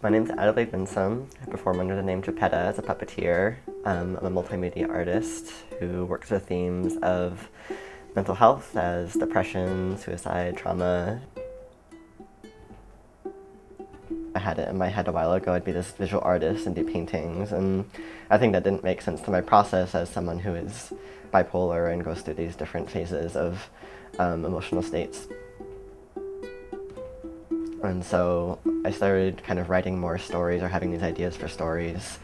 My name's Adelaide Winsome. I perform under the name Geppetta as a puppeteer. I'm a multimedia artist who works with themes of mental health as depression, suicide, trauma. I had it in my head a while ago I'd be this visual artist and do paintings, and I think that didn't make sense to my process as someone who is bipolar and goes through these different phases of emotional states. And so I started kind of writing more stories or having these ideas for stories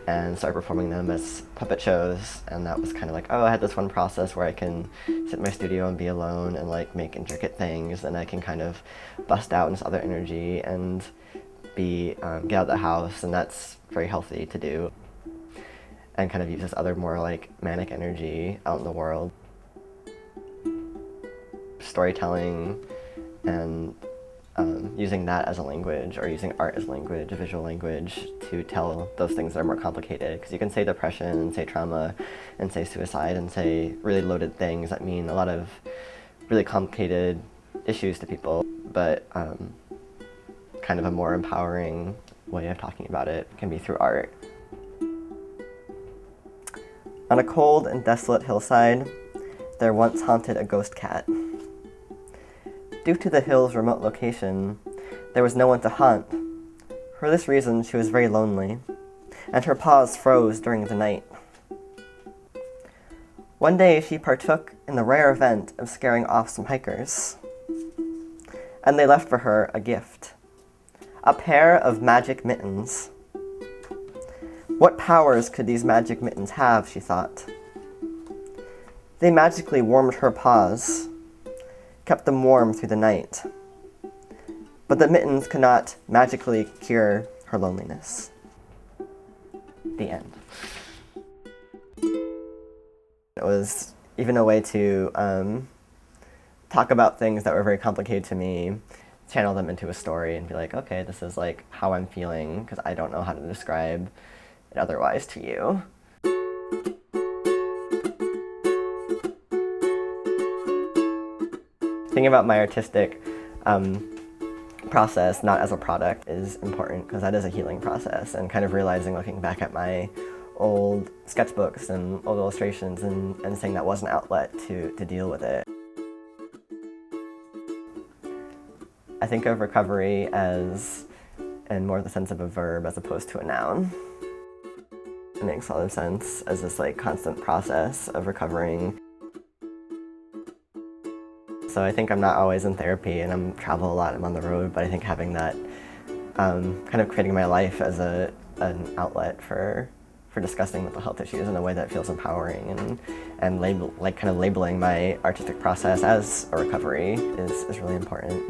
and started performing them as puppet shows. And that was kind of like, oh, I had this one process where I can sit in my studio and be alone and like make intricate things, and I can kind of bust out in this other energy and get out of the house, and that's very healthy to do. And kind of use this other more like manic energy out in the world. Storytelling and using that as a language, or using art as language, a visual language, to tell those things that are more complicated. Because you can say depression and say trauma and say suicide and say really loaded things that mean a lot of really complicated issues to people, but kind of a more empowering way of talking about it can be through art. On a cold and desolate hillside, there once haunted a ghost cat. Due to the hill's remote location, there was no one to haunt. For this reason, she was very lonely, and her paws froze during the night. One day, she partook in the rare event of scaring off some hikers, and they left for her a gift: a pair of magic mittens. What powers could these magic mittens have, she thought. They magically warmed her paws, kept them warm through the night. But the mittens could not magically cure her loneliness. The end. It was even a way to talk about things that were very complicated to me, channel them into a story and be like, okay, this is like how I'm feeling, because I don't know how to describe it otherwise to you. Thinking about my artistic process not as a product is important, because that is a healing process, and kind of realizing, looking back at my old sketchbooks and old illustrations and saying that was an outlet to deal with it. I think of recovery as in more the sense of a verb as opposed to a noun. It makes a lot of sense as this like constant process of recovering. So I think I'm not always in therapy, and I'm travel a lot, I'm on the road, but I think having that, kind of creating my life as an outlet for discussing mental health issues in a way that feels empowering, and kind of labeling my artistic process as a recovery is really important.